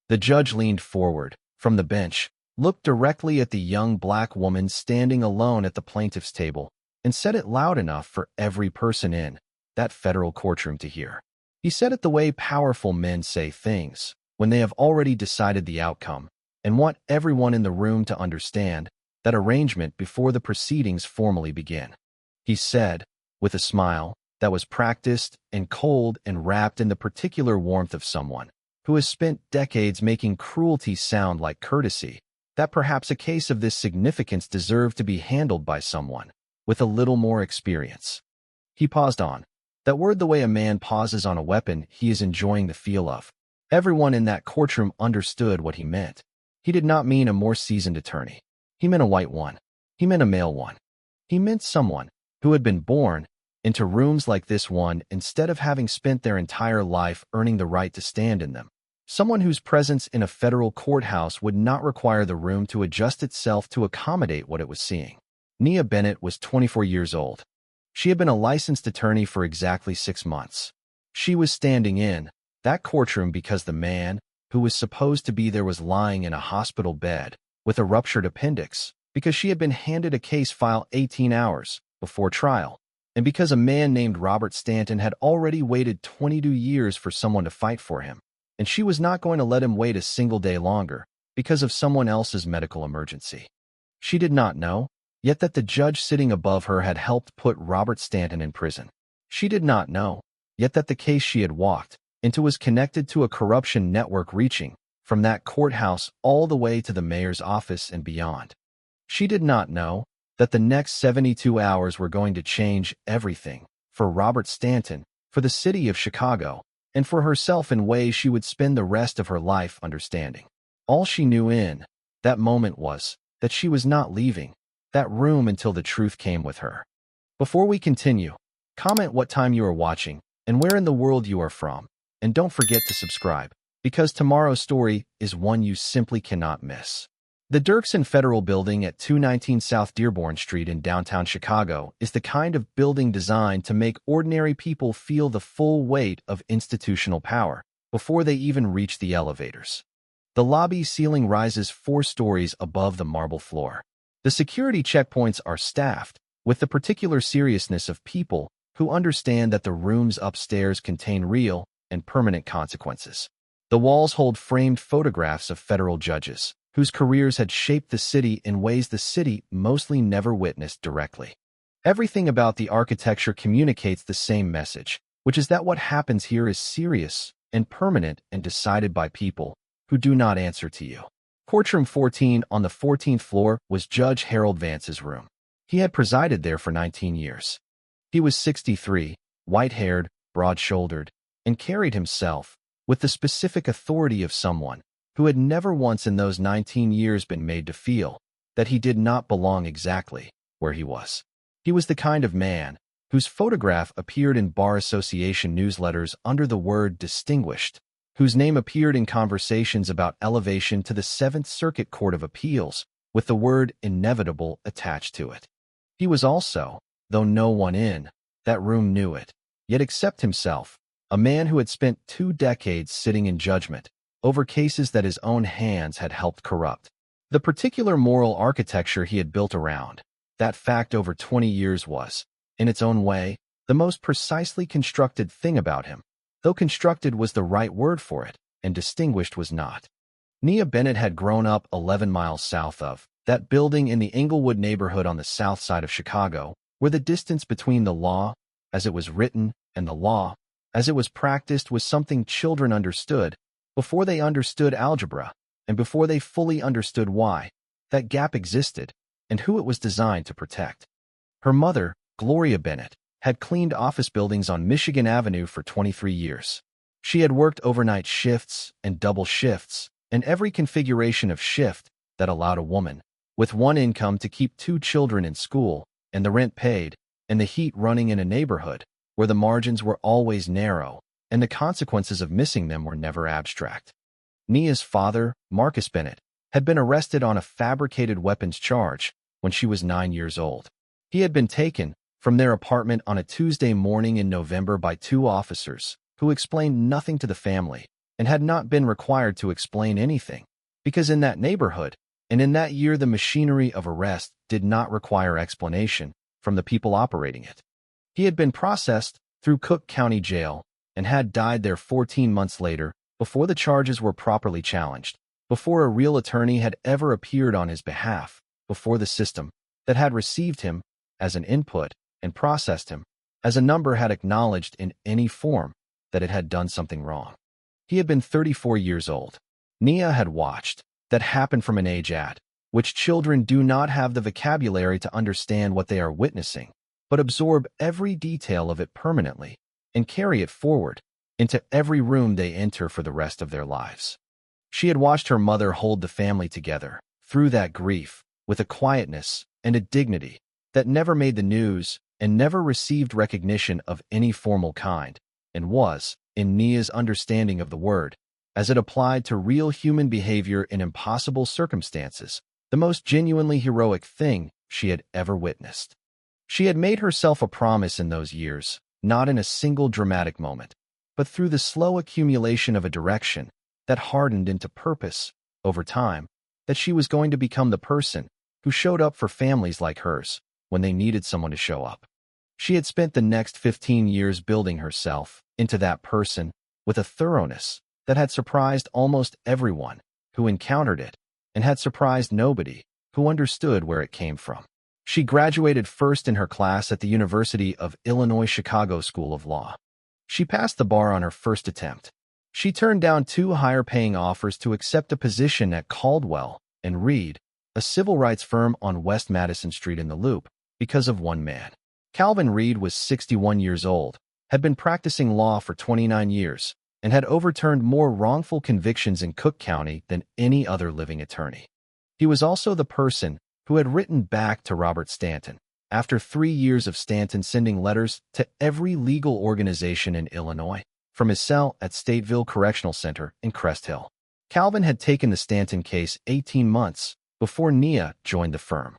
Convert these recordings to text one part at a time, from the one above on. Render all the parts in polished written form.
The judge leaned forward from the bench, looked directly at the young black woman standing alone at the plaintiff's table, and said it loud enough for every person in that federal courtroom to hear. He said it the way powerful men say things, when they have already decided the outcome, and want everyone in the room to understand that arrangement before the proceedings formally begin. He said, with a smile that was practiced and cold and wrapped in the particular warmth of someone who has spent decades making cruelty sound like courtesy, that perhaps a case of this significance deserved to be handled by someone with a little more experience. He paused on that word the way a man pauses on a weapon he is enjoying the feel of. Everyone in that courtroom understood what he meant. He did not mean a more seasoned attorney. He meant a white one. He meant a male one. He meant someone who had been born into rooms like this one instead of having spent their entire life earning the right to stand in them. Someone whose presence in a federal courthouse would not require the room to adjust itself to accommodate what it was seeing. Nia Bennett was 24 years old. She had been a licensed attorney for exactly 6 months. She was standing in that courtroom because the man who was supposed to be there was lying in a hospital bed with a ruptured appendix, because she had been handed a case file 18 hours before trial, and because a man named Robert Stanton had already waited 22 years for someone to fight for him, and she was not going to let him wait a single day longer because of someone else's medical emergency. She did not know yet that the judge sitting above her had helped put Robert Stanton in prison. She did not know yet that the case she had walked into was connected to a corruption network reaching from that courthouse all the way to the mayor's office and beyond. She did not know that the next 72 hours were going to change everything for Robert Stanton, for the city of Chicago, and for herself in ways she would spend the rest of her life understanding. All she knew in that moment was that she was not leaving that room until the truth came with her. Before we continue, comment what time you are watching and where in the world you are from, and don't forget to subscribe, because tomorrow's story is one you simply cannot miss. The Dirksen Federal Building at 219 South Dearborn Street in downtown Chicago is the kind of building designed to make ordinary people feel the full weight of institutional power before they even reach the elevators. The lobby ceiling rises 4 stories above the marble floor. The security checkpoints are staffed with the particular seriousness of people who understand that the rooms upstairs contain real and permanent consequences. The walls hold framed photographs of federal judges whose careers had shaped the city in ways the city mostly never witnessed directly. Everything about the architecture communicates the same message, which is that what happens here is serious and permanent and decided by people who do not answer to you. Courtroom 14 on the 14th floor was Judge Harold Vance's room. He had presided there for 19 years. He was 63, white-haired, broad-shouldered, and carried himself with the specific authority of someone who had never once in those 19 years been made to feel that he did not belong exactly where he was. He was the kind of man whose photograph appeared in Bar Association newsletters under the word distinguished, whose name appeared in conversations about elevation to the 7th Circuit Court of Appeals with the word inevitable attached to it. He was also, though no one in that room knew it, yet except himself, a man who had spent 2 decades sitting in judgment over cases that his own hands had helped corrupt. The particular moral architecture he had built around that fact over 20 years was, in its own way, the most precisely constructed thing about him, though constructed was the right word for it, and distinguished was not. Nia Bennett had grown up 11 miles south of that building in the Englewood neighborhood on the south side of Chicago, where the distance between the law, as it was written, and the law, as it was practiced, was something children understood before they understood algebra, and before they fully understood why that gap existed and who it was designed to protect. Her mother, Gloria Bennett, had cleaned office buildings on Michigan Avenue for 23 years. She had worked overnight shifts and double shifts and every configuration of shift that allowed a woman with one income to keep 2 children in school and the rent paid and the heat running in a neighborhood where the margins were always narrow and the consequences of missing them were never abstract. Nia's father, Marcus Bennett, had been arrested on a fabricated weapons charge when she was 9 years old. He had been taken from their apartment on a Tuesday morning in November by 2 officers who explained nothing to the family and had not been required to explain anything, because in that neighborhood, and in that year the machinery of arrest did not require explanation from the people operating it. He had been processed through Cook County Jail and had died there 14 months later before the charges were properly challenged, before a real attorney had ever appeared on his behalf, before the system that had received him as an input and processed him as a number had acknowledged in any form that it had done something wrong. He had been 34 years old. Nia had watched that happen from an age at which children do not have the vocabulary to understand what they are witnessing, but absorb every detail of it permanently and carry it forward into every room they enter for the rest of their lives. She had watched her mother hold the family together through that grief with a quietness and a dignity that never made the news and never received recognition of any formal kind, and was, in Nia's understanding of the word, as it applied to real human behavior in impossible circumstances, the most genuinely heroic thing she had ever witnessed. She had made herself a promise in those years, not in a single dramatic moment, but through the slow accumulation of a direction that hardened into purpose over time, that she was going to become the person who showed up for families like hers when they needed someone to show up. She had spent the next 15 years building herself into that person with a thoroughness that had surprised almost everyone who encountered it and had surprised nobody who understood where it came from. She graduated first in her class at the University of Illinois Chicago School of Law. She passed the bar on her first attempt. She turned down 2 higher-paying offers to accept a position at Caldwell and Reed, a civil rights firm on West Madison Street in the Loop, because of one man. Calvin Reed was 61 years old, had been practicing law for 29 years, and had overturned more wrongful convictions in Cook County than any other living attorney. He was also the person who had written back to Robert Stanton, after 3 years of Stanton sending letters to every legal organization in Illinois, from his cell at Stateville Correctional Center in Crest Hill. Calvin had taken the Stanton case 18 months before Nia joined the firm.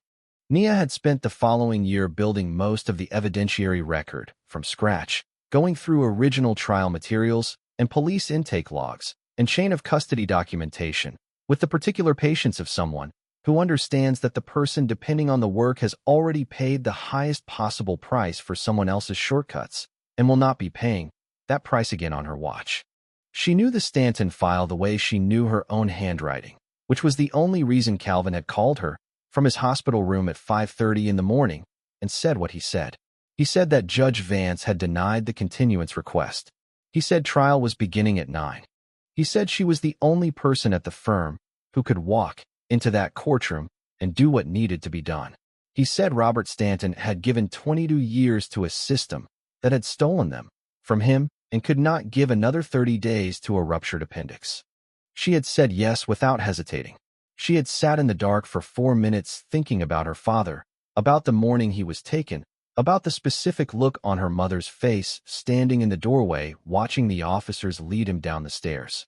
Nia had spent the following year building most of the evidentiary record from scratch, going through original trial materials and police intake logs and chain of custody documentation with the particular patience of someone who understands that the person depending on the work has already paid the highest possible price for someone else's shortcuts and will not be paying that price again on her watch. She knew the Stanton file the way she knew her own handwriting, which was the only reason Calvin had called her from his hospital room at 5:30 in the morning and said what he said. He said that Judge Vance had denied the continuance request. He said trial was beginning at 9. He said she was the only person at the firm who could walk into that courtroom and do what needed to be done. He said Robert Stanton had given 22 years to a system that had stolen them from him and could not give another 30 days to a ruptured appendix. She had said yes without hesitating. She had sat in the dark for 4 minutes thinking about her father, about the morning he was taken, about the specific look on her mother's face standing in the doorway watching the officers lead him down the stairs.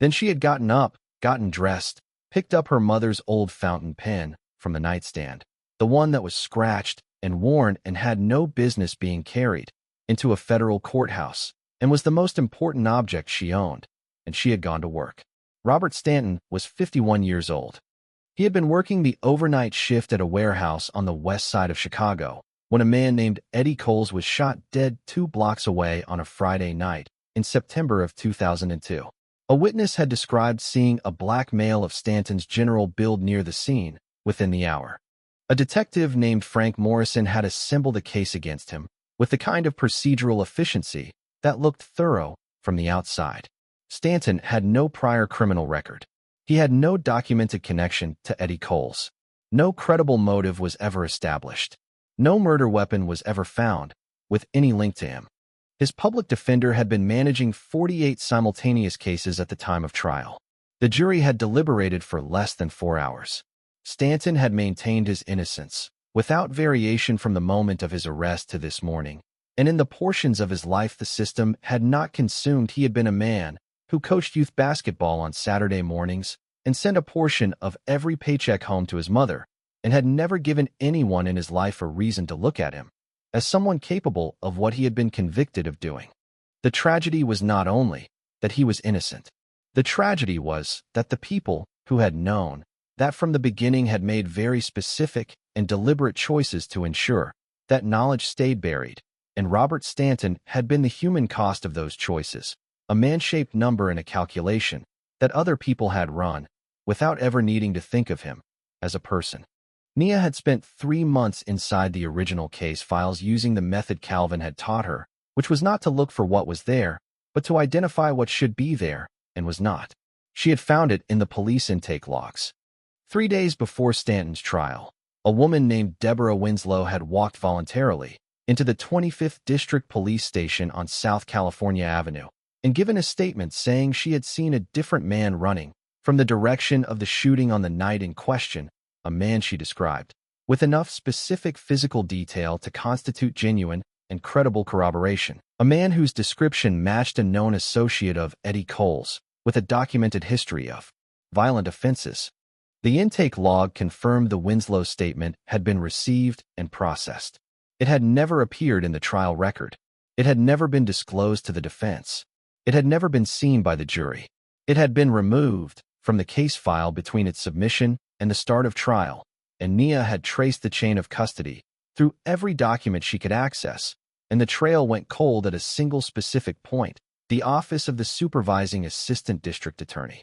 Then she had gotten up, gotten dressed, picked up her mother's old fountain pen from the nightstand, the one that was scratched and worn and had no business being carried into a federal courthouse, and was the most important object she owned, and she had gone to work. Robert Stanton was 51 years old. He had been working the overnight shift at a warehouse on the west side of Chicago when a man named Eddie Coles was shot dead 2 blocks away on a Friday night in September of 2002. A witness had described seeing a black male of Stanton's general build near the scene within the hour. A detective named Frank Morrison had assembled a case against him with the kind of procedural efficiency that looked thorough from the outside. Stanton had no prior criminal record. He had no documented connection to Eddie Coles. No credible motive was ever established. No murder weapon was ever found with any link to him. His public defender had been managing 48 simultaneous cases at the time of trial. The jury had deliberated for less than 4 hours. Stanton had maintained his innocence, without variation from the moment of his arrest to this morning, and in the portions of his life the system had not consumed. He had been a man who coached youth basketball on Saturday mornings and sent a portion of every paycheck home to his mother, and had never given anyone in his life a reason to look at him as someone capable of what he had been convicted of doing. The tragedy was not only that he was innocent, The tragedy was that the people who had known that from the beginning had made very specific and deliberate choices to ensure that knowledge stayed buried, and Robert Stanton had been the human cost of those choices, a man-shaped number in a calculation that other people had run without ever needing to think of him as a person. Nia had spent 3 months inside the original case files using the method Calvin had taught her, which was not to look for what was there, but to identify what should be there and was not. She had found it in the police intake logs. 3 days before Stanton's trial, a woman named Deborah Winslow had walked voluntarily into the 25th District Police Station on South California Avenue and given a statement saying she had seen a different man running from the direction of the shooting on the night in question, a man she described, with enough specific physical detail to constitute genuine and credible corroboration. A man whose description matched a known associate of Eddie Cole's, with a documented history of violent offenses. The intake log confirmed the Winslow statement had been received and processed. It had never appeared in the trial record. It had never been disclosed to the defense. It had never been seen by the jury. It had been removed from the case file between its submission and the start of trial, and Nia had traced the chain of custody through every document she could access, and the trail went cold at a single specific point, the office of the supervising assistant district attorney.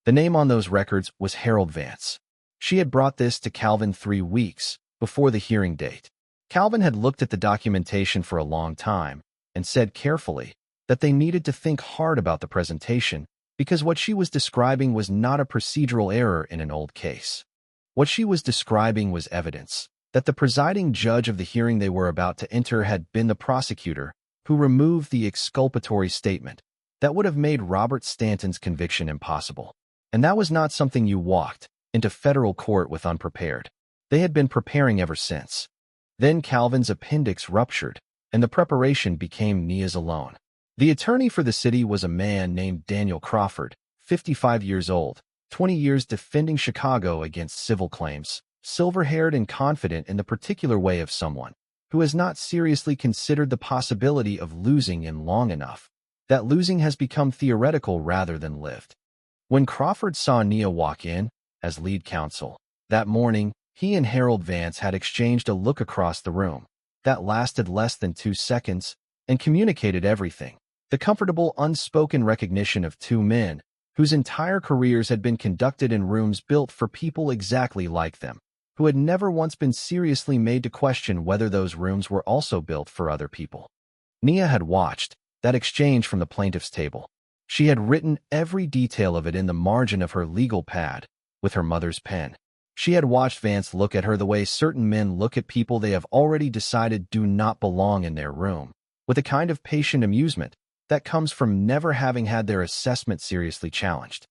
The name on those records was Harold Vance. She had brought this to Calvin 3 weeks before the hearing date. Calvin had looked at the documentation for a long time and said carefully that they needed to think hard about the presentation because what she was describing was not a procedural error in an old case. What she was describing was evidence that the presiding judge of the hearing they were about to enter had been the prosecutor who removed the exculpatory statement that would have made Robert Stanton's conviction impossible. And that was not something you walked into federal court with unprepared. They had been preparing ever since. Then Calvin's appendix ruptured, and the preparation became Nia's alone. The attorney for the city was a man named Daniel Crawford, 55 years old, 20 years defending Chicago against civil claims, silver-haired and confident in the particular way of someone who has not seriously considered the possibility of losing in long enough. That losing has become theoretical rather than lived. When Crawford saw Nia walk in as lead counsel that morning, he and Harold Vance had exchanged a look across the room that lasted less than 2 seconds and communicated everything. The comfortable, unspoken recognition of two men whose entire careers had been conducted in rooms built for people exactly like them, who had never once been seriously made to question whether those rooms were also built for other people. Nia had watched that exchange from the plaintiff's table. She had written every detail of it in the margin of her legal pad with her mother's pen. She had watched Vance look at her the way certain men look at people they have already decided do not belong in their room, with a kind of patient amusement that comes from never having had their assessment seriously challenged.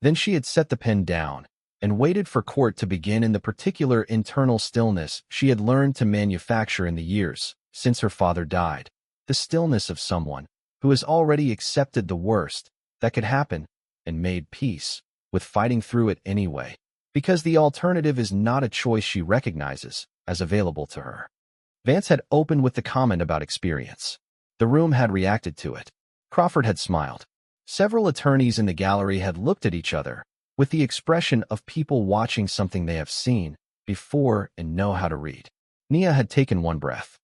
Then she had set the pen down and waited for court to begin in the particular internal stillness she had learned to manufacture in the years since her father died, the stillness of someone who has already accepted the worst that could happen and made peace with fighting through it anyway, because the alternative is not a choice she recognizes as available to her. Vance had opened with the comment about experience. The room had reacted to it. Crawford had smiled. Several attorneys in the gallery had looked at each other with the expression of people watching something they have seen before and know how to read. Nia had taken one breath.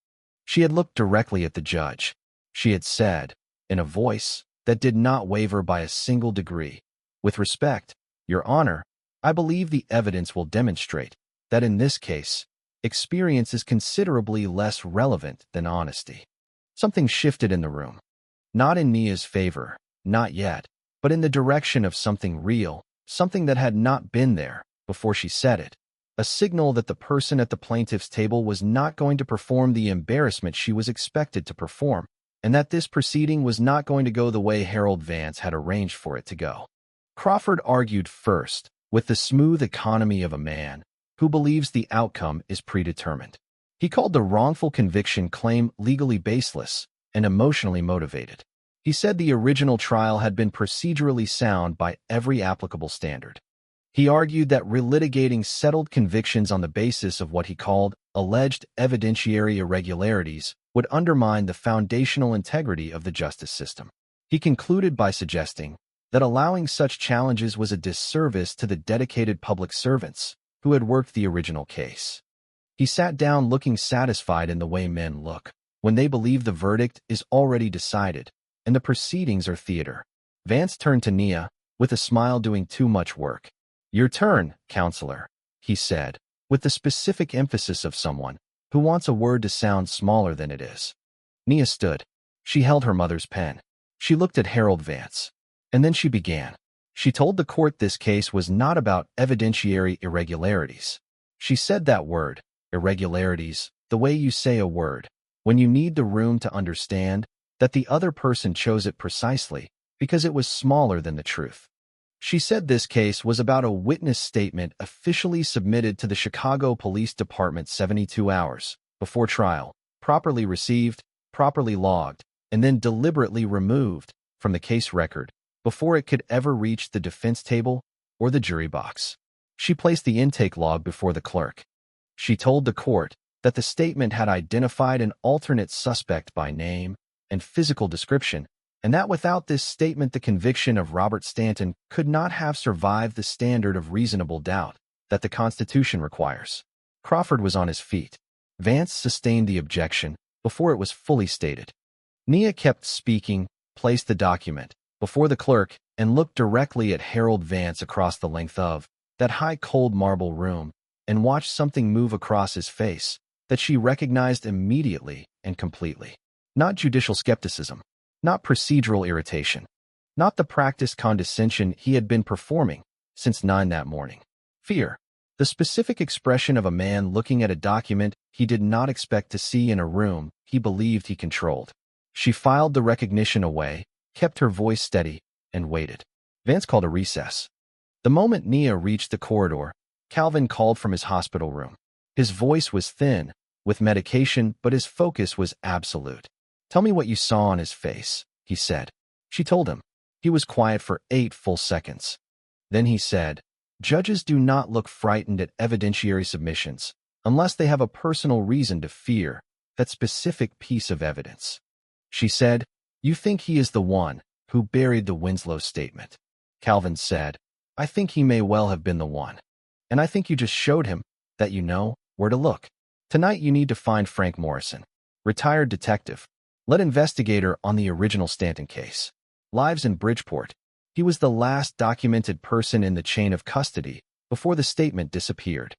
She had looked directly at the judge. She had said, in a voice that did not waver by a single degree, "With respect, Your Honor, I believe the evidence will demonstrate that in this case, experience is considerably less relevant than honesty." Something shifted in the room. Not in Nia's favor, not yet, but in the direction of something real, something that had not been there before she said it. A signal that the person at the plaintiff's table was not going to perform the embarrassment she was expected to perform, and that this proceeding was not going to go the way Harold Vance had arranged for it to go. Crawford argued first, with the smooth economy of a man who believes the outcome is predetermined. He called the wrongful conviction claim legally baseless and emotionally motivated. He said the original trial had been procedurally sound by every applicable standard. He argued that relitigating settled convictions on the basis of what he called alleged evidentiary irregularities would undermine the foundational integrity of the justice system. He concluded by suggesting that allowing such challenges was a disservice to the dedicated public servants who had worked the original case. He sat down looking satisfied in the way men look when they believe the verdict is already decided and the proceedings are theater. Vance turned to Nia, with a smile doing too much work. "Your turn, counselor," he said, with the specific emphasis of someone who wants a word to sound smaller than it is. Nia stood. She held her mother's pen. She looked at Harold Vance. And then she began. She told the court this case was not about evidentiary irregularities. She said that word, irregularities, the way you say a word, when you need the room to understand that the other person chose it precisely because it was smaller than the truth. She said this case was about a witness statement officially submitted to the Chicago Police Department 72 hours before trial, properly received, properly logged, and then deliberately removed from the case record before it could ever reach the defense table or the jury box. She placed the intake log before the clerk. She told the court that the statement had identified an alternate suspect by name and physical description, and that without this statement the conviction of Robert Stanton could not have survived the standard of reasonable doubt that the Constitution requires. Crawford was on his feet. Vance sustained the objection before it was fully stated. Nia kept speaking, placed the document before the clerk, and looked directly at Harold Vance across the length of that high cold marble room and watched something move across his face that she recognized immediately and completely. Not judicial skepticism, not procedural irritation, not the practiced condescension he had been performing since 9 that morning. Fear, the specific expression of a man looking at a document he did not expect to see in a room he believed he controlled. She filed the recognition away, kept her voice steady, and waited. Vance called a recess. The moment Nia reached the corridor, Calvin called from his hospital room. His voice was thin, with medication, but his focus was absolute. "Tell me what you saw on his face," he said. She told him. He was quiet for 8 full seconds. Then he said, "Judges do not look frightened at evidentiary submissions unless they have a personal reason to fear that specific piece of evidence." She said, "You think he is the one who buried the Winslow statement?" Calvin said, "I think he may well have been the one. And I think you just showed him that you know where to look. Tonight you need to find Frank Morrison, retired detective, lead investigator on the original Stanton case. Lives in Bridgeport. He was the last documented person in the chain of custody before the statement disappeared.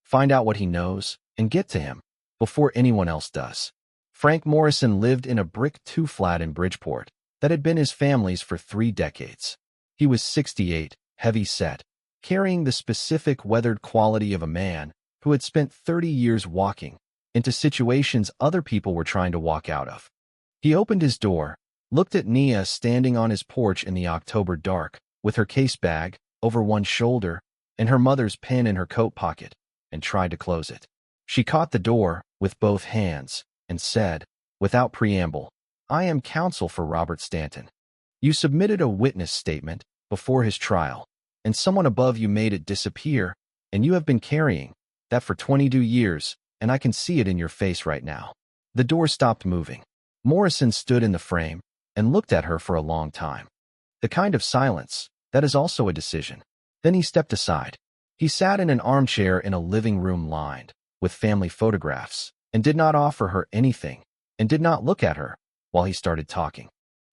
Find out what he knows and get to him before anyone else does." Frank Morrison lived in a brick 2-flat in Bridgeport that had been his family's for 3 decades. He was 68, heavy-set, carrying the specific weathered quality of a man who had spent 30 years walking into situations other people were trying to walk out of. He opened his door, looked at Nia standing on his porch in the October dark with her case bag over one shoulder and her mother's pen in her coat pocket, and tried to close it. She caught the door with both hands and said, without preamble, "I am counsel for Robert Stanton. You submitted a witness statement before his trial, and someone above you made it disappear, and you have been carrying that for 22 years, and I can see it in your face right now." The door stopped moving. Morrison stood in the frame and looked at her for a long time. The kind of silence that is also a decision. Then he stepped aside. He sat in an armchair in a living room lined with family photographs and did not offer her anything and did not look at her while he started talking.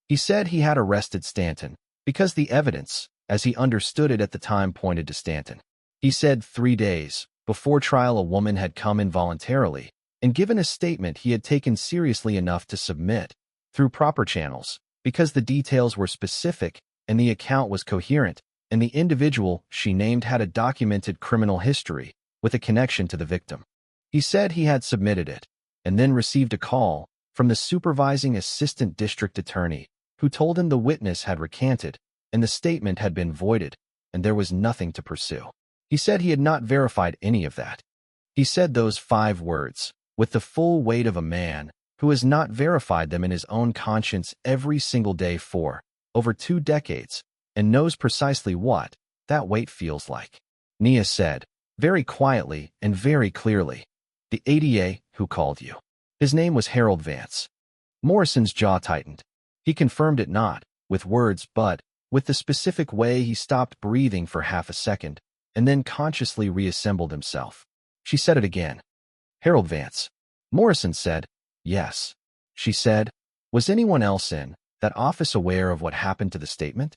He said he had arrested Stanton because the evidence, as he understood it at the time, pointed to Stanton. He said 3 days before trial a woman had come involuntarily and given a statement he had taken seriously enough to submit through proper channels because the details were specific and the account was coherent, and the individual she named had a documented criminal history with a connection to the victim. He said he had submitted it and then received a call from the supervising assistant district attorney who told him the witness had recanted and the statement had been voided and there was nothing to pursue. He said he had not verified any of that. He said those 5 words with the full weight of a man who has not verified them in his own conscience every single day for over 2 decades and knows precisely what that weight feels like. Nia said, very quietly and very clearly, "The ADA who called you." His name was Harold Vance. Morrison's jaw tightened. He confirmed it not with words but with the specific way he stopped breathing for half a second and then consciously reassembled himself. She said it again. Harold Vance. Morrison said, yes. She said, was anyone else in that office aware of what happened to the statement?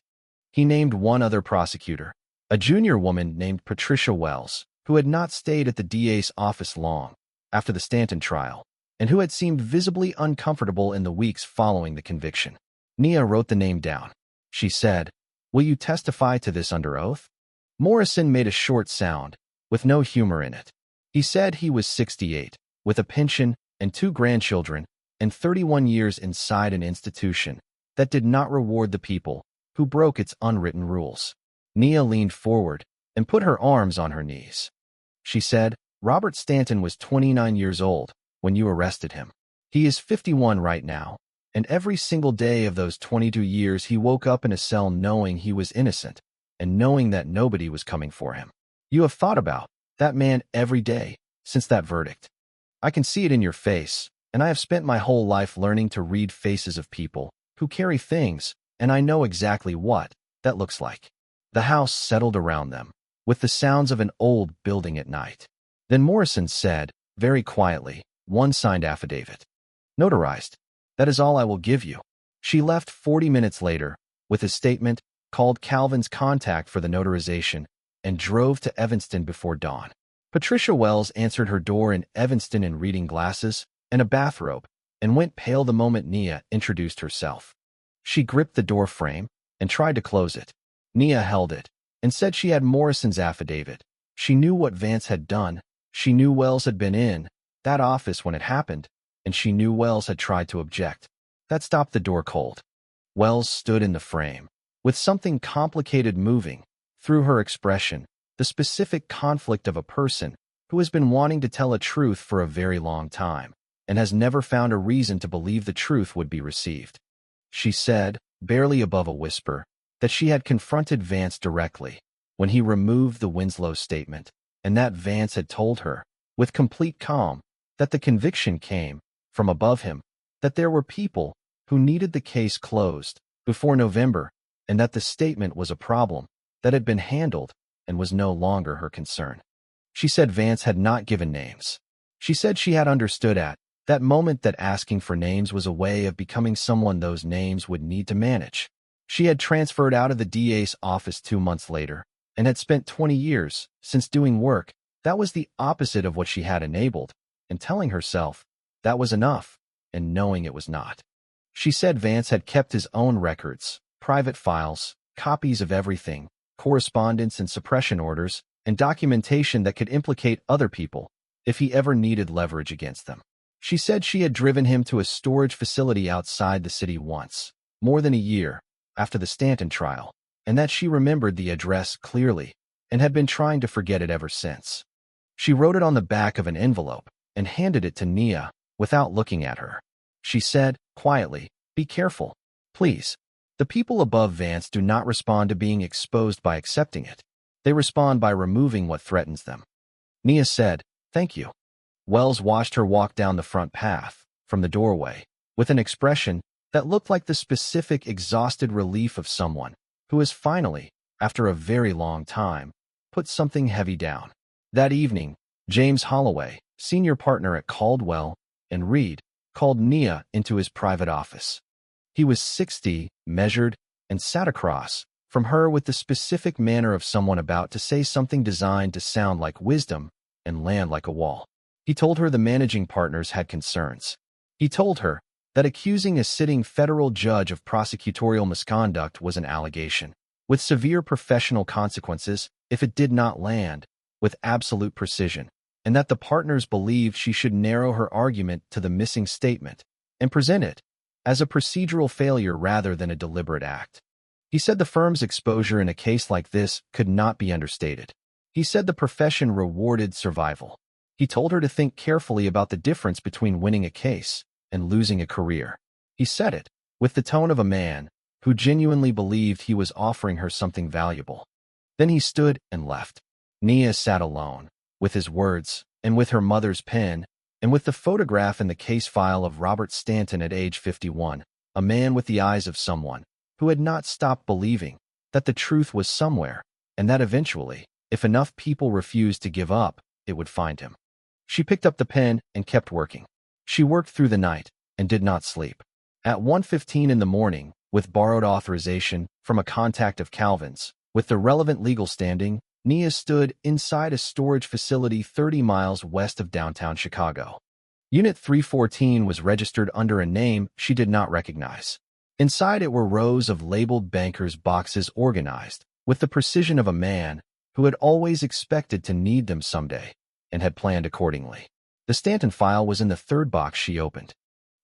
He named one other prosecutor, a junior woman named Patricia Wells, who had not stayed at the DA's office long after the Stanton trial, and who had seemed visibly uncomfortable in the weeks following the conviction. Nia wrote the name down. She said, will you testify to this under oath? Morrison made a short sound, with no humor in it. He said he was 68, with a pension and 2 grandchildren, and 31 years inside an institution that did not reward the people who broke its unwritten rules. Nia leaned forward and put her arms on her knees. She said, Robert Stanton was 29 years old when you arrested him. He is 51 right now, and every single day of those 22 years he woke up in a cell knowing he was innocent and knowing that nobody was coming for him. You have thought about that man every day since that verdict. I can see it in your face, and I have spent my whole life learning to read faces of people who carry things, and I know exactly what that looks like. The house settled around them, with the sounds of an old building at night. Then Morrison said, very quietly, one signed affidavit. Notarized. That is all I will give you. She left 40 minutes later, with a statement, called Calvin's contact for the notarization, and drove to Evanston before dawn. Patricia Wells answered her door in Evanston in reading glasses and a bathrobe, and went pale the moment Nia introduced herself. She gripped the door frame and tried to close it. Nia held it and said she had Morrison's affidavit. She knew what Vance had done. She knew Wells had been in that office when it happened, and she knew Wells had tried to object. That stopped the door cold. Wells stood in the frame, with something complicated moving through her expression, the specific conflict of a person who has been wanting to tell a truth for a very long time and has never found a reason to believe the truth would be received. She said, barely above a whisper, that she had confronted Vance directly when he removed the Winslow statement, and that Vance had told her, with complete calm, that the conviction came from above him, that there were people who needed the case closed before November, and that the statement was a problem that had been handled and was no longer her concern. She said Vance had not given names. She said she had understood at that moment that asking for names was a way of becoming someone those names would need to manage. She had transferred out of the DA's office 2 months later and had spent 20 years since doing work that was the opposite of what she had enabled, and telling herself that was enough, and knowing it was not. She said Vance had kept his own records, private files, copies of everything, correspondence and suppression orders, and documentation that could implicate other people if he ever needed leverage against them. She said she had driven him to a storage facility outside the city once, more than a year after the Stanton trial, and that she remembered the address clearly and had been trying to forget it ever since. She wrote it on the back of an envelope and handed it to Nia without looking at her. She said, quietly, be careful, please. The people above Vance do not respond to being exposed by accepting it. They respond by removing what threatens them. Nia said, thank you. Wells watched her walk down the front path, from the doorway, with an expression that looked like the specific exhausted relief of someone who has finally, after a very long time, put something heavy down. That evening, James Holloway, senior partner at Caldwell and Reed, called Nia into his private office. He was 60, measured, and sat across from her with the specific manner of someone about to say something designed to sound like wisdom and land like a wall. He told her the managing partners had concerns. He told her that accusing a sitting federal judge of prosecutorial misconduct was an allegation, with severe professional consequences if it did not land with absolute precision, and that the partners believed she should narrow her argument to the missing statement and present it as a procedural failure rather than a deliberate act. He said the firm's exposure in a case like this could not be understated. He said the profession rewarded survival. He told her to think carefully about the difference between winning a case and losing a career. He said it with the tone of a man who genuinely believed he was offering her something valuable. Then he stood and left. Nia sat alone, with his words, and with her mother's pen, and with the photograph in the case file of Robert Stanton at age 51, a man with the eyes of someone who had not stopped believing that the truth was somewhere, and that eventually, if enough people refused to give up, it would find him. She picked up the pen and kept working. She worked through the night and did not sleep. At 1:15 in the morning, with borrowed authorization from a contact of Calvin's, with the relevant legal standing, Nia stood inside a storage facility 30 miles west of downtown Chicago. Unit 314 was registered under a name she did not recognize. Inside it were rows of labeled bankers' boxes organized with the precision of a man who had always expected to need them someday and had planned accordingly. The Stanton file was in the third box she opened.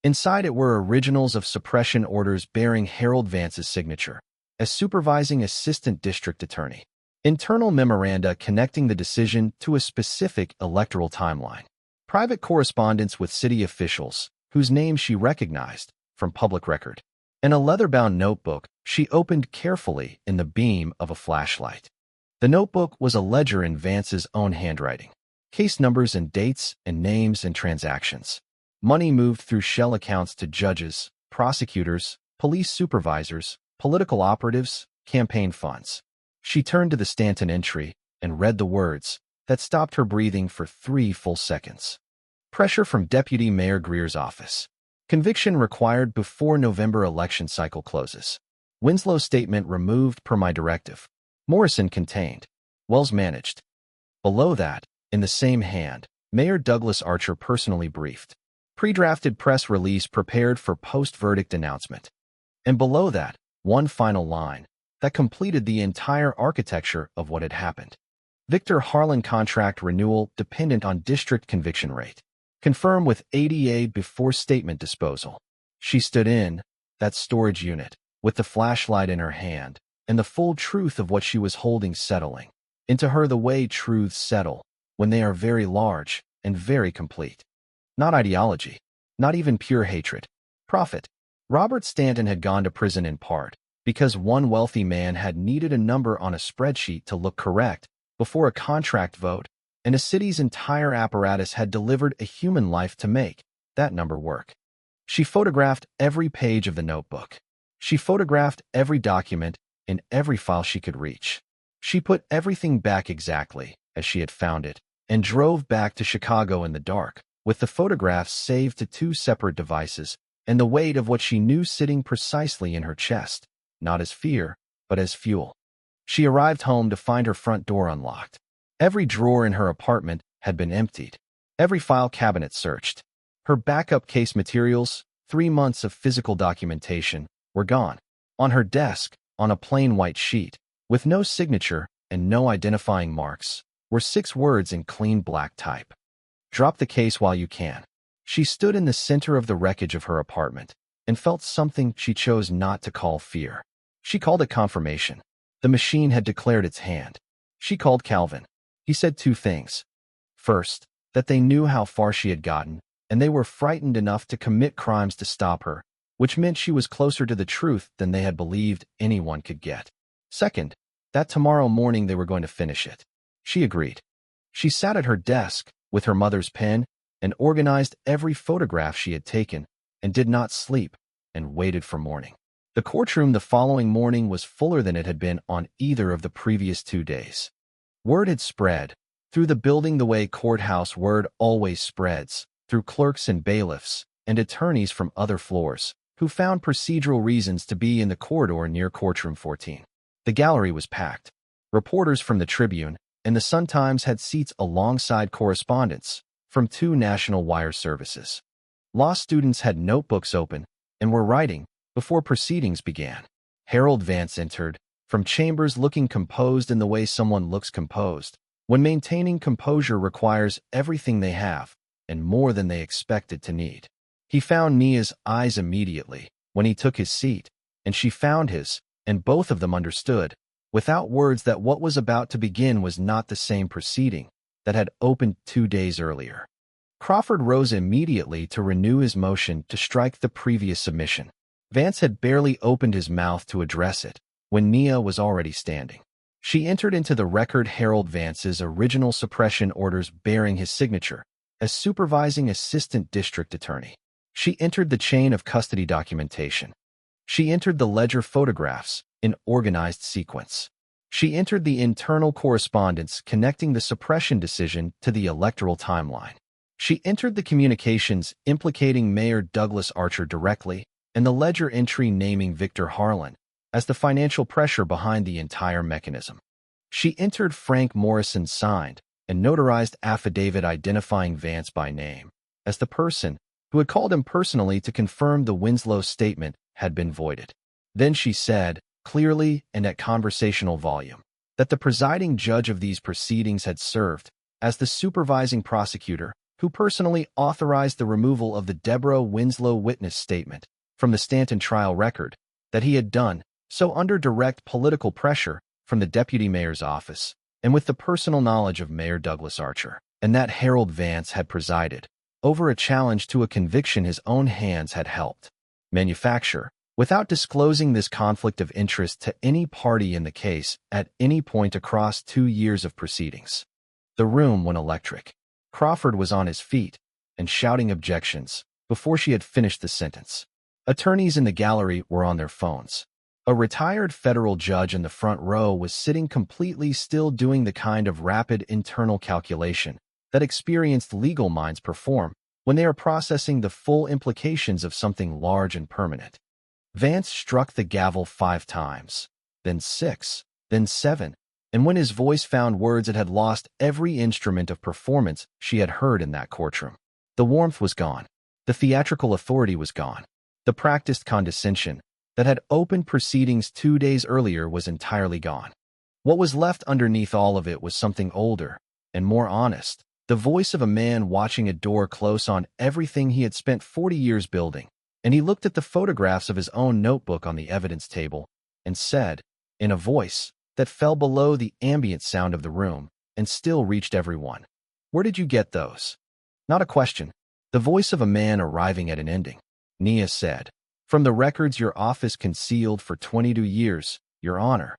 Inside it were originals of suppression orders bearing Harold Vance's signature as supervising assistant district attorney. Internal memoranda connecting the decision to a specific electoral timeline. Private correspondence with city officials, whose names she recognized from public record. And a leather-bound notebook she opened carefully in the beam of a flashlight. The notebook was a ledger in Vance's own handwriting. Case numbers and dates and names and transactions. Money moved through shell accounts to judges, prosecutors, police supervisors, political operatives, campaign funds. She turned to the Stanton entry and read the words that stopped her breathing for 3 full seconds. Pressure from Deputy Mayor Greer's office. Conviction required before November election cycle closes. Winslow's statement removed per my directive. Morrison contained. Wells managed. Below that, in the same hand, Mayor Douglas Archer personally briefed. Pre-drafted press release prepared for post-verdict announcement. And below that, one final line that completed the entire architecture of what had happened. Victor Harlan contract renewal dependent on district conviction rate. Confirm with ADA before statement disposal. She stood in that storage unit with the flashlight in her hand and the full truth of what she was holding settling into her the way truths settle when they are very large and very complete. Not ideology, not even pure hatred. Profit. Robert Stanton had gone to prison in part because one wealthy man had needed a number on a spreadsheet to look correct before a contract vote, and a city's entire apparatus had delivered a human life to make that number work. She photographed every page of the notebook. She photographed every document in every file she could reach. She put everything back exactly as she had found it and drove back to Chicago in the dark, with the photographs saved to 2 separate devices and the weight of what she knew sitting precisely in her chest, not as fear, but as fuel. She arrived home to find her front door unlocked. Every drawer in her apartment had been emptied. Every file cabinet searched. Her backup case materials, 3 months of physical documentation, were gone. On her desk, on a plain white sheet, with no signature and no identifying marks, were 6 words in clean black type. Drop the case while you can. She stood in the center of the wreckage of her apartment and felt something she chose not to call fear. She called it confirmation. The machine had declared its hand. She called Calvin. He said 2 things. First, that they knew how far she had gotten, and they were frightened enough to commit crimes to stop her, which meant she was closer to the truth than they had believed anyone could get. Second, that tomorrow morning they were going to finish it. She agreed. She sat at her desk with her mother's pen and organized every photograph she had taken and did not sleep and waited for morning. The courtroom the following morning was fuller than it had been on either of the previous 2 days. Word had spread through the building the way courthouse word always spreads, through clerks and bailiffs and attorneys from other floors who found procedural reasons to be in the corridor near courtroom 14. The gallery was packed. Reporters from the Tribune and the Sun-Times had seats alongside correspondents from 2 national wire services. Law students had notebooks open and were writing before proceedings began. Harold Vance entered from chambers looking composed in the way someone looks composed when maintaining composure requires everything they have and more than they expected to need. He found Nia's eyes immediately when he took his seat, and she found his, and both of them understood, without words, that what was about to begin was not the same proceeding that had opened 2 days earlier. Crawford rose immediately to renew his motion to strike the previous submission. Vance had barely opened his mouth to address it when Nia was already standing. She entered into the record Harold Vance's original suppression orders bearing his signature as supervising assistant district attorney. She entered the chain of custody documentation. She entered the ledger photographs in organized sequence. She entered the internal correspondence connecting the suppression decision to the electoral timeline. She entered the communications implicating Mayor Douglas Archer directly and the ledger entry naming Victor Harlan as the financial pressure behind the entire mechanism. She entered Frank Morrison's signed and notarized affidavit identifying Vance by name as the person who had called him personally to confirm the Winslow statement had been voided. Then she said, clearly and at conversational volume, that the presiding judge of these proceedings had served as the supervising prosecutor who personally authorized the removal of the Deborah Winslow witness statement from the Stanton trial record, that he had done so under direct political pressure from the deputy mayor's office and with the personal knowledge of Mayor Douglas Archer, and that Harold Vance had presided over a challenge to a conviction his own hands had helped manufacture, without disclosing this conflict of interest to any party in the case at any point across 2 years of proceedings. The room went electric. Crawford was on his feet and shouting objections before she had finished the sentence. Attorneys in the gallery were on their phones. A retired federal judge in the front row was sitting completely still doing the kind of rapid internal calculation that experienced legal minds perform when they are processing the full implications of something large and permanent. Vance struck the gavel 5 times, then 6, then 7, and when his voice found words it had lost every instrument of performance she had heard in that courtroom. The warmth was gone. The theatrical authority was gone. The practiced condescension that had opened proceedings 2 days earlier was entirely gone. What was left underneath all of it was something older and more honest, the voice of a man watching a door close on everything he had spent 40 years building, and he looked at the photographs of his own notebook on the evidence table and said, in a voice that fell below the ambient sound of the room and still reached everyone, "Where did you get those?" Not a question. The voice of a man arriving at an ending. Nia said, "From the records your office concealed for 22 years, Your Honor."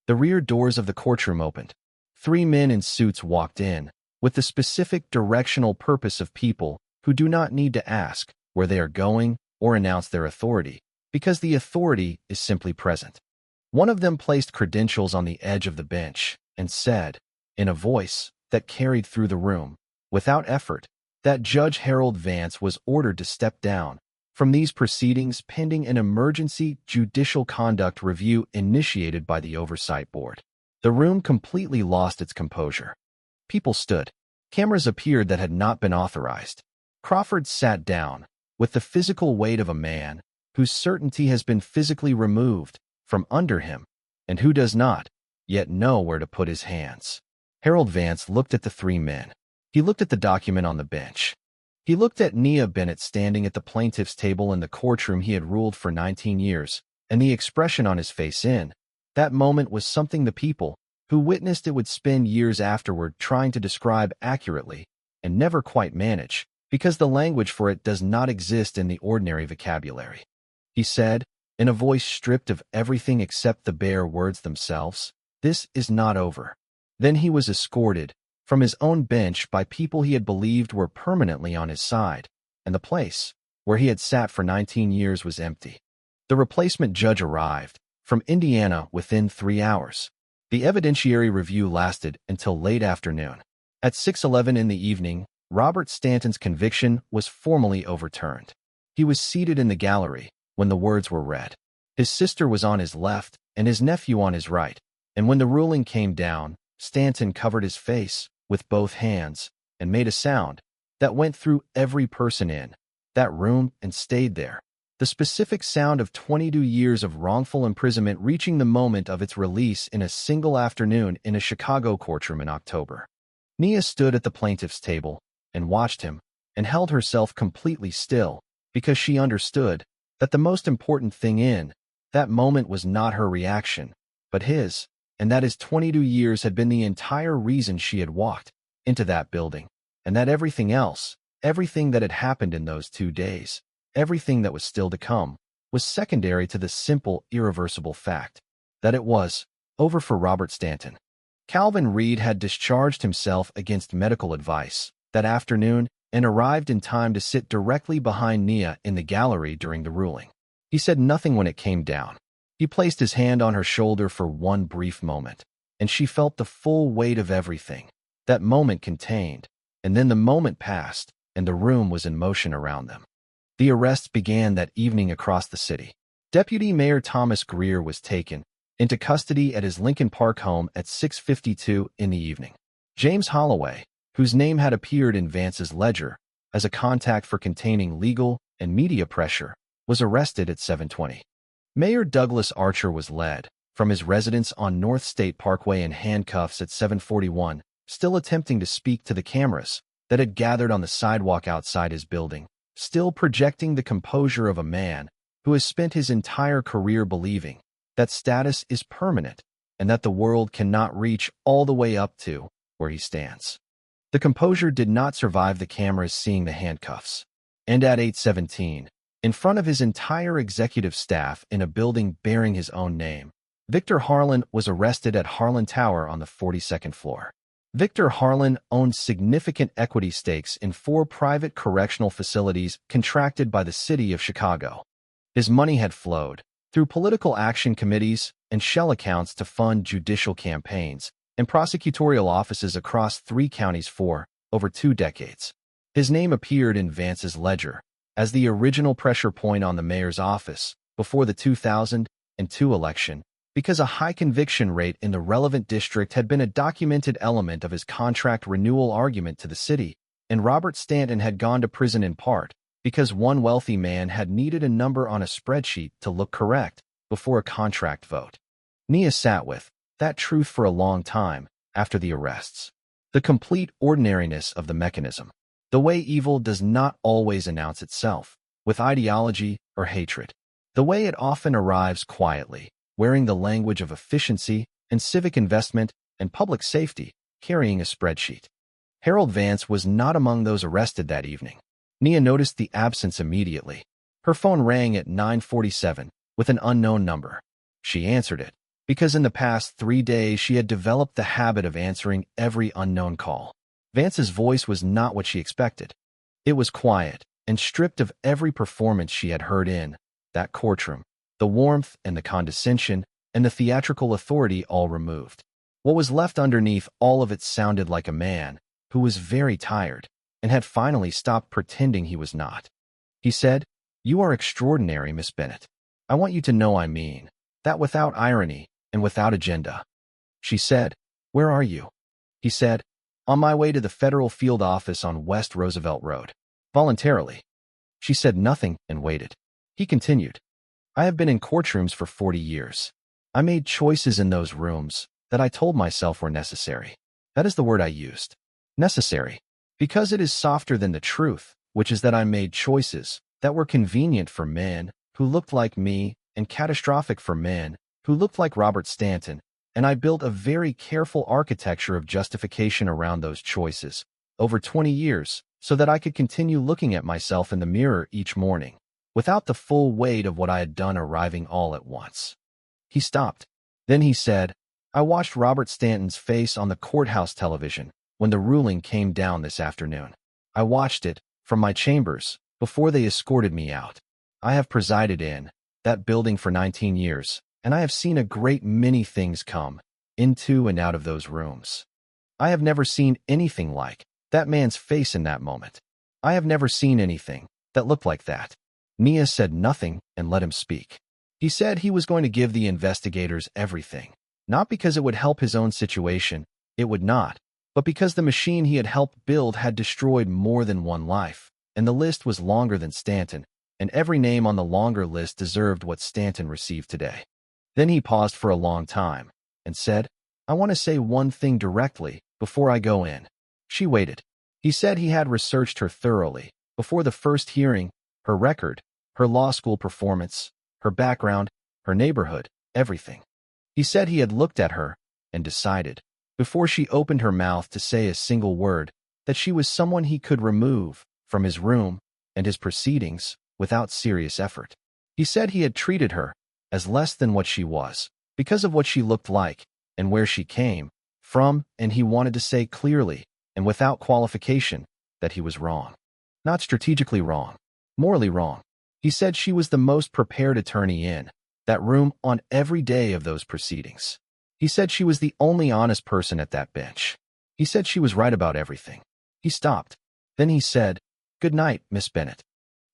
The rear doors of the courtroom opened. 3 men in suits walked in, with the specific directional purpose of people who do not need to ask where they are going or announce their authority, because the authority is simply present. One of them placed credentials on the edge of the bench and said, in a voice that carried through the room, without effort, that Judge Harold Vance was ordered to step down from these proceedings pending an emergency judicial conduct review initiated by the Oversight Board. The room completely lost its composure. People stood. Cameras appeared that had not been authorized. Crawford sat down with the physical weight of a man whose certainty has been physically removed from under him and who does not yet know where to put his hands. Harold Vance looked at the 3 men. He looked at the document on the bench. He looked at Nia Bennett standing at the plaintiff's table in the courtroom he had ruled for 19 years, and the expression on his face in that moment was something the people who witnessed it would spend years afterward trying to describe accurately and never quite manage, because the language for it does not exist in the ordinary vocabulary. He said, in a voice stripped of everything except the bare words themselves, "This is not over." Then he was escorted from his own bench by people he had believed were permanently on his side, and the place where he had sat for 19 years was empty. The replacement judge arrived from Indiana within 3 hours. The evidentiary review lasted until late afternoon. At 6:11 in the evening, Robert Stanton's conviction was formally overturned. He was seated in the gallery when the words were read. His sister was on his left and his nephew on his right, and when the ruling came down, Stanton covered his face with both hands and made a sound that went through every person in that room and stayed there. The specific sound of 22 years of wrongful imprisonment reaching the moment of its release in a single afternoon in a Chicago courtroom in October. Nia stood at the plaintiff's table and watched him and held herself completely still because she understood that the most important thing in that moment was not her reaction, but his, and that his 22 years had been the entire reason she had walked into that building, and that everything else, everything that had happened in those 2 days, everything that was still to come, was secondary to the simple, irreversible fact that it was over for Robert Stanton. Calvin Reed had discharged himself against medical advice that afternoon and arrived in time to sit directly behind Nia in the gallery during the ruling. He said nothing when it came down. He placed his hand on her shoulder for one brief moment, and she felt the full weight of everything that moment contained, and then the moment passed, and the room was in motion around them. The arrests began that evening across the city. Deputy Mayor Thomas Greer was taken into custody at his Lincoln Park home at 6:52 in the evening. James Holloway, whose name had appeared in Vance's ledger as a contact for containing legal and media pressure, was arrested at 7:20. Mayor Douglas Archer was led from his residence on North State Parkway in handcuffs at 7:41, still attempting to speak to the cameras that had gathered on the sidewalk outside his building, still projecting the composure of a man who has spent his entire career believing that status is permanent and that the world cannot reach all the way up to where he stands. The composure did not survive the cameras seeing the handcuffs. And at 8:17, in front of his entire executive staff in a building bearing his own name, Victor Harlan was arrested at Harlan Tower on the 42nd floor. Victor Harlan owned significant equity stakes in 4 private correctional facilities contracted by the city of Chicago. His money had flowed through political action committees and shell accounts to fund judicial campaigns and prosecutorial offices across 3 counties for over 2 decades. His name appeared in Vance's ledger as the original pressure point on the mayor's office before the 2002 election, because a high conviction rate in the relevant district had been a documented element of his contract renewal argument to the city, and Robert Stanton had gone to prison in part because one wealthy man had needed a number on a spreadsheet to look correct before a contract vote. Nia sat with that truth for a long time after the arrests. The complete ordinariness of the mechanism. The way evil does not always announce itself with ideology or hatred. The way it often arrives quietly, wearing the language of efficiency and civic investment and public safety, carrying a spreadsheet. Harold Vance was not among those arrested that evening. Nia noticed the absence immediately. Her phone rang at 9:47 with an unknown number. She answered it, because in the past 3 days she had developed the habit of answering every unknown call. Vance's voice was not what she expected. It was quiet and stripped of every performance she had heard in that courtroom, the warmth and the condescension and the theatrical authority all removed. What was left underneath all of it sounded like a man who was very tired and had finally stopped pretending he was not. He said, "You are extraordinary, Miss Bennett. I want you to know I mean that without irony and without agenda." She said, "Where are you?" He said, "On my way to the federal field office on West Roosevelt Road." Voluntarily. She said nothing and waited. He continued, "I have been in courtrooms for 40 years. I made choices in those rooms that I told myself were necessary. That is the word I used. Necessary. Because it is softer than the truth, which is that I made choices that were convenient for men who looked like me and catastrophic for men who looked like Robert Stanton, and I built a very careful architecture of justification around those choices over 20 years so that I could continue looking at myself in the mirror each morning without the full weight of what I had done arriving all at once." He stopped. Then he said, "I watched Robert Stanton's face on the courthouse television when the ruling came down this afternoon. I watched it from my chambers before they escorted me out. I have presided in that building for 19 years, and I have seen a great many things come into and out of those rooms. I have never seen anything like that man's face in that moment. I have never seen anything that looked like that." Nia said nothing and let him speak. He said he was going to give the investigators everything, not because it would help his own situation, it would not, but because the machine he had helped build had destroyed more than one life, and the list was longer than Stanton, and every name on the longer list deserved what Stanton received today. Then he paused for a long time and said, "I want to say one thing directly before I go in." She waited. He said he had researched her thoroughly before the first hearing, her record, her law school performance, her background, her neighborhood, everything. He said he had looked at her and decided, before she opened her mouth to say a single word, that she was someone he could remove from his room and his proceedings without serious effort. He said he had treated her as less than what she was because of what she looked like and where she came from, and he wanted to say clearly and without qualification that he was wrong. Not strategically wrong, morally wrong. He said she was the most prepared attorney in that room on every day of those proceedings. He said she was the only honest person at that bench. He said she was right about everything. He stopped. Then he said, "Good night, Miss Bennett."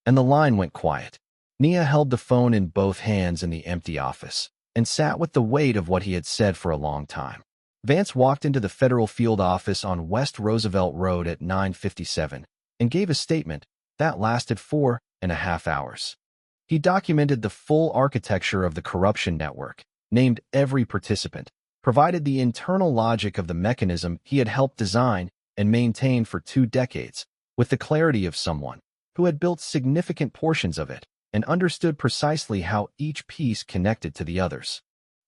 And the line went quiet. Nia held the phone in both hands in the empty office and sat with the weight of what he had said for a long time. Vance walked into the federal field office on West Roosevelt Road at 9:57 and gave a statement that lasted 4.5 hours. He documented the full architecture of the corruption network, named every participant, provided the internal logic of the mechanism he had helped design and maintain for 2 decades, with the clarity of someone who had built significant portions of it and understood precisely how each piece connected to the others.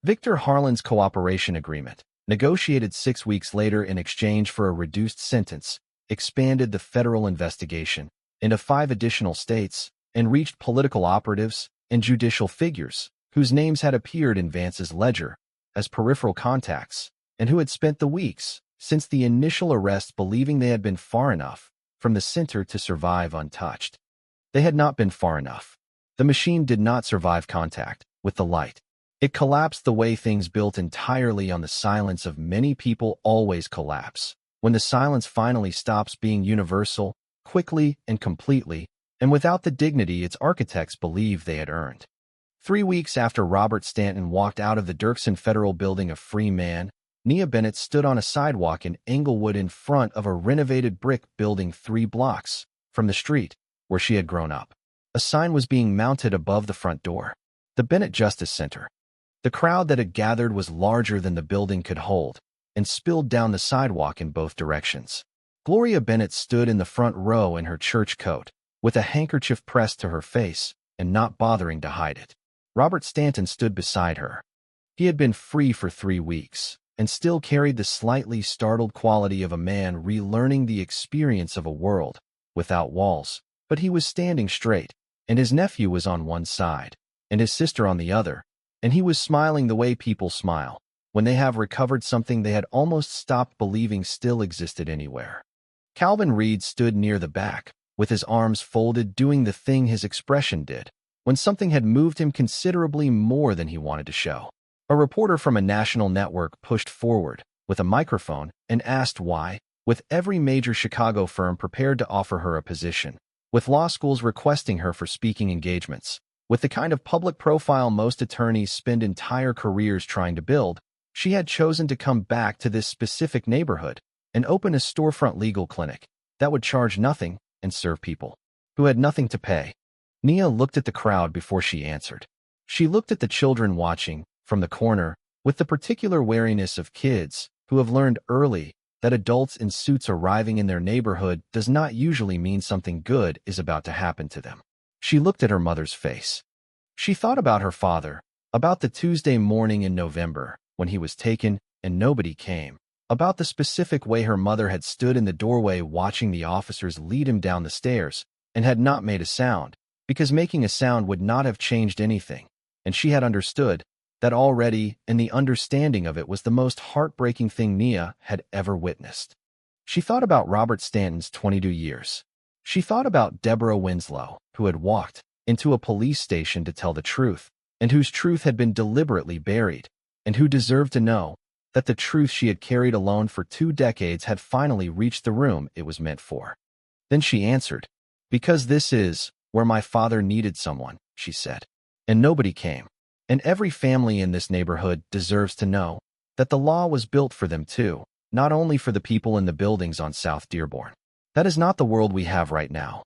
Victor Harlan's cooperation agreement, negotiated 6 weeks later in exchange for a reduced sentence, expanded the federal investigation into 5 additional states and reached political operatives and judicial figures whose names had appeared in Vance's ledger as peripheral contacts and who had spent the weeks since the initial arrest believing they had been far enough from the center to survive untouched. They had not been far enough. The machine did not survive contact with the light. It collapsed the way things built entirely on the silence of many people always collapse. When the silence finally stops being universal, quickly and completely, and without the dignity its architects believed they had earned. 3 weeks after Robert Stanton walked out of the Dirksen Federal Building a free man, Nia Bennett stood on a sidewalk in Englewood in front of a renovated brick building 3 blocks from the street where she had grown up. A sign was being mounted above the front door. The Bennett Justice Center. The crowd that had gathered was larger than the building could hold and spilled down the sidewalk in both directions. Gloria Bennett stood in the front row in her church coat, with a handkerchief pressed to her face and not bothering to hide it. Robert Stanton stood beside her. He had been free for 3 weeks and still carried the slightly startled quality of a man relearning the experience of a world without walls, but he was standing straight, and his nephew was on one side, and his sister on the other, and he was smiling the way people smile when they have recovered something they had almost stopped believing still existed anywhere. Calvin Reed stood near the back, with his arms folded, doing the thing his expression did, when something had moved him considerably more than he wanted to show. A reporter from a national network pushed forward with a microphone and asked why, with every major Chicago firm prepared to offer her a position, with law schools requesting her for speaking engagements, with the kind of public profile most attorneys spend entire careers trying to build, she had chosen to come back to this specific neighborhood and open a storefront legal clinic that would charge nothing and serve people who had nothing to pay. Nia looked at the crowd before she answered. She looked at the children watching from the corner with the particular wariness of kids who have learned early that adults in suits arriving in their neighborhood does not usually mean something good is about to happen to them. She looked at her mother's face. She thought about her father, about the Tuesday morning in November when he was taken and nobody came, about the specific way her mother had stood in the doorway watching the officers lead him down the stairs and had not made a sound, because making a sound would not have changed anything, and she had understood that already, and the understanding of it was the most heartbreaking thing Nia had ever witnessed. She thought about Robert Stanton's 22 years. She thought about Deborah Winslow, who had walked into a police station to tell the truth, and whose truth had been deliberately buried, and who deserved to know that the truth she had carried alone for 2 decades had finally reached the room it was meant for. Then she answered, "Because this is where my father needed someone," she said, "and nobody came. And every family in this neighborhood deserves to know that the law was built for them too, not only for the people in the buildings on South Dearborn. That is not the world we have right now,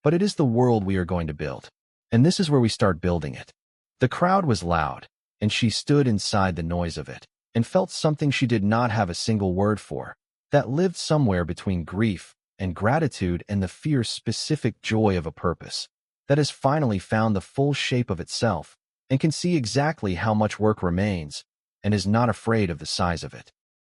but it is the world we are going to build. And this is where we start building it." The crowd was loud, and she stood inside the noise of it, and felt something she did not have a single word for, that lived somewhere between grief and gratitude and the fierce specific joy of a purpose that has finally found the full shape of itself and can see exactly how much work remains and is not afraid of the size of it.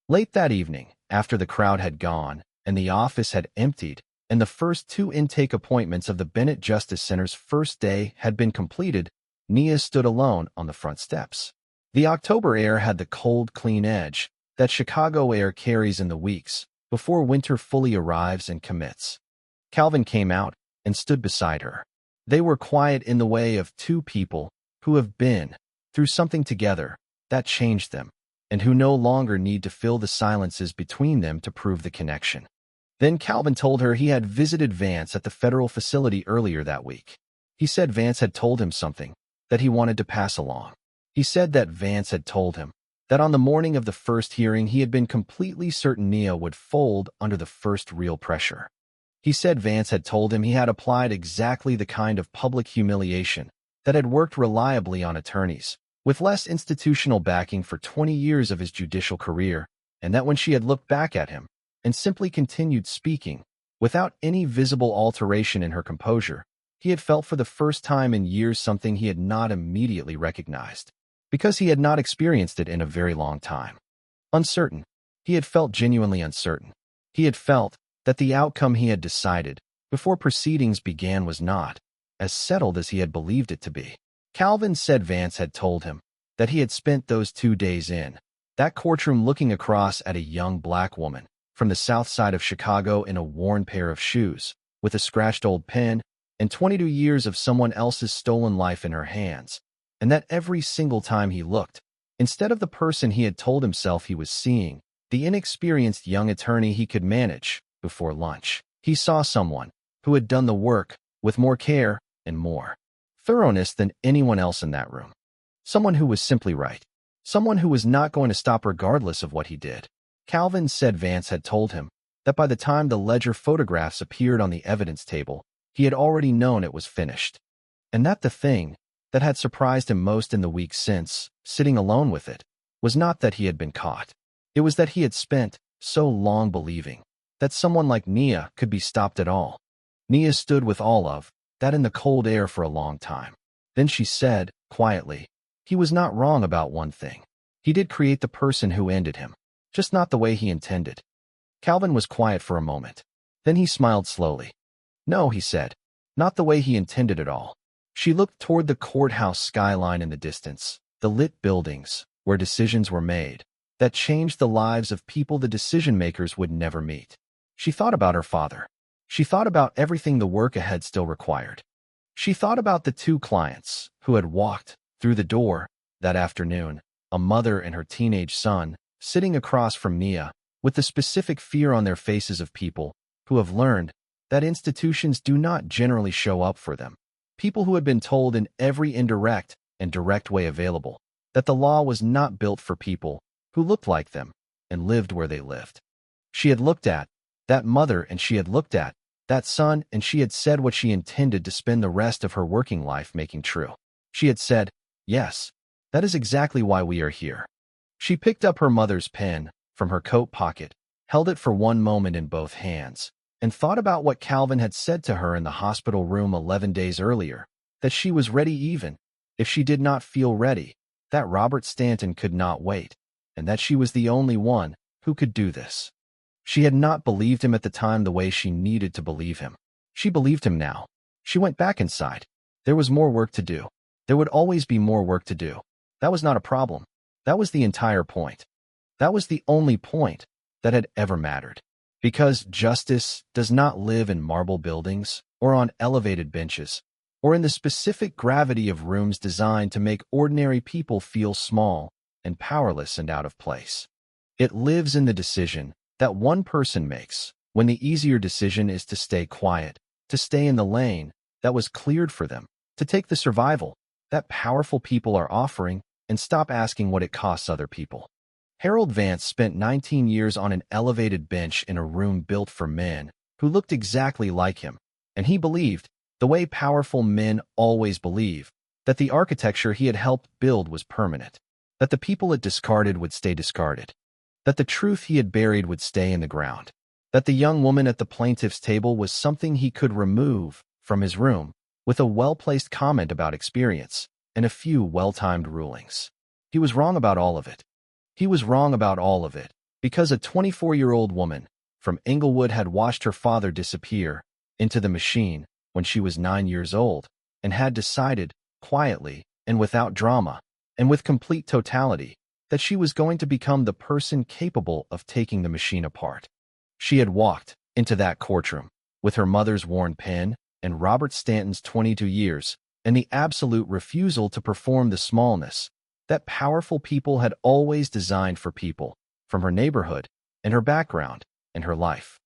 Late that evening, after the crowd had gone and the office had emptied and the first 2 intake appointments of the Bennett Justice Center's first day had been completed, Nia stood alone on the front steps. The October air had the cold, clean edge that Chicago air carries in the weeks before winter fully arrives and commits. Calvin came out and stood beside her. They were quiet in the way of two people who have been through something together that changed them, and who no longer need to fill the silences between them to prove the connection. Then Calvin told her he had visited Vance at the federal facility earlier that week. He said Vance had told him something that he wanted to pass along. He said that Vance had told him that on the morning of the first hearing he had been completely certain Nia would fold under the first real pressure. He said Vance had told him he had applied exactly the kind of public humiliation that had worked reliably on attorneys with less institutional backing for 20 years of his judicial career, and that when she had looked back at him and simply continued speaking without any visible alteration in her composure, he had felt for the first time in years something he had not immediately recognized, because he had not experienced it in a very long time. Uncertain. He had felt genuinely uncertain. He had felt that the outcome he had decided before proceedings began was not as settled as he had believed it to be. Calvin said Vance had told him that he had spent those 2 days in that courtroom looking across at a young black woman from the south side of Chicago in a worn pair of shoes, with a scratched old pen and 22 years of someone else's stolen life in her hands, and that every single time he looked, instead of the person he had told himself he was seeing, the inexperienced young attorney he could manage before lunch, he saw someone who had done the work with more care and more thoroughness than anyone else in that room. Someone who was simply right. Someone who was not going to stop regardless of what he did. Calvin said Vance had told him that by the time the ledger photographs appeared on the evidence table, he had already known it was finished, and that the thing that had surprised him most in the weeks since, sitting alone with it, was not that he had been caught. It was that he had spent so long believing that someone like Nia could be stopped at all. Nia stood with all of that in the cold air for a long time. Then she said, quietly, he was not wrong about one thing. He did create the person who ended him, just not the way he intended. Calvin was quiet for a moment. Then he smiled slowly. No, he said, not the way he intended at all. She looked toward the courthouse skyline in the distance, the lit buildings where decisions were made that changed the lives of people the decision-makers would never meet. She thought about her father. She thought about everything the work ahead still required. She thought about the two clients who had walked through the door that afternoon, a mother and her teenage son, sitting across from Nia, with the specific fear on their faces of people who have learned that institutions do not generally show up for them. People who had been told in every indirect and direct way available that the law was not built for people who looked like them and lived where they lived. She had looked at that mother, and she had looked at that son, and she had said what she intended to spend the rest of her working life making true. She had said, yes, that is exactly why we are here. She picked up her mother's pen from her coat pocket, held it for one moment in both hands, and thought about what Calvin had said to her in the hospital room 11 days earlier, that she was ready even if she did not feel ready, that Robert Stanton could not wait, and that she was the only one who could do this. She had not believed him at the time the way she needed to believe him. She believed him now. She went back inside. There was more work to do. There would always be more work to do. That was not a problem. That was the entire point. That was the only point that had ever mattered. Because justice does not live in marble buildings or on elevated benches or in the specific gravity of rooms designed to make ordinary people feel small and powerless and out of place. It lives in the decision that one person makes when the easier decision is to stay quiet, to stay in the lane that was cleared for them, to take the survival that powerful people are offering and stop asking what it costs other people. Harold Vance spent 19 years on an elevated bench in a room built for men who looked exactly like him, and he believed, the way powerful men always believe, that the architecture he had helped build was permanent, that the people it discarded would stay discarded, that the truth he had buried would stay in the ground, that the young woman at the plaintiff's table was something he could remove from his room with a well-placed comment about experience and a few well-timed rulings. He was wrong about all of it. He was wrong about all of it because a 24-year-old woman from Englewood had watched her father disappear into the machine when she was 9 years old and had decided, quietly and without drama and with complete totality, that she was going to become the person capable of taking the machine apart. She had walked into that courtroom with her mother's worn pen and Robert Stanton's 22 years, and the absolute refusal to perform the smallness that powerful people had always designed for people, from her neighborhood, and her background, and her life.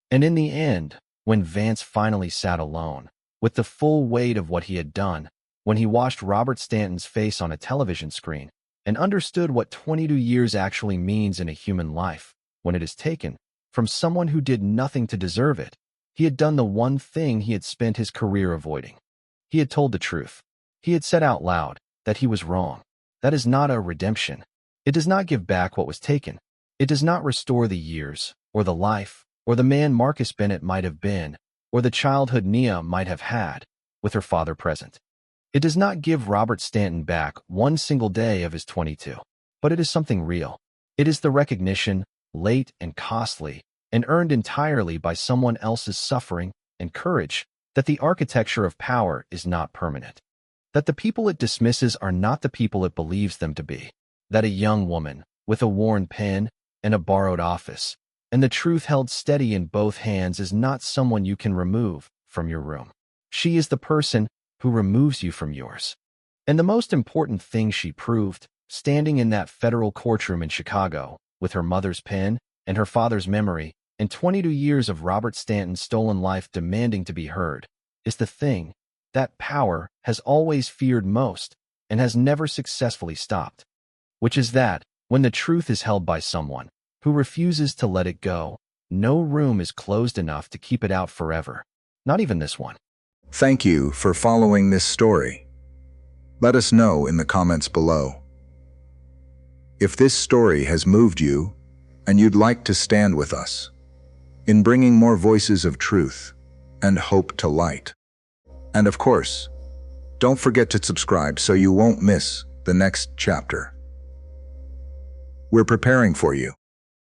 And in the end, when Vance finally sat alone, with the full weight of what he had done, when he watched Robert Stanton's face on a television screen, and understood what 22 years actually means in a human life, when it is taken from someone who did nothing to deserve it, he had done the one thing he had spent his career avoiding. He had told the truth. He had said out loud that he was wrong. That is not a redemption. It does not give back what was taken. It does not restore the years, or the life, or the man Marcus Bennett might have been, or the childhood Nia might have had, with her father present. It does not give Robert Stanton back one single day of his 22. But it is something real. It is the recognition, late and costly, and earned entirely by someone else's suffering and courage, that the architecture of power is not permanent. That the people it dismisses are not the people it believes them to be. That a young woman, with a worn pen and a borrowed office, and the truth held steady in both hands, is not someone you can remove from your room. She is the person who removes you from yours. And the most important thing she proved, standing in that federal courtroom in Chicago, with her mother's pen and her father's memory, and 22 years of Robert Stanton's stolen life demanding to be heard, is the thing that power has always feared most and has never successfully stopped, which is that when the truth is held by someone who refuses to let it go, no room is closed enough to keep it out forever, not even this one. Thank you for following this story. Let us know in the comments below. If this story has moved you and you'd like to stand with us in bringing more voices of truth and hope to light. And of course, don't forget to subscribe so you won't miss the next chapter. We're preparing for you.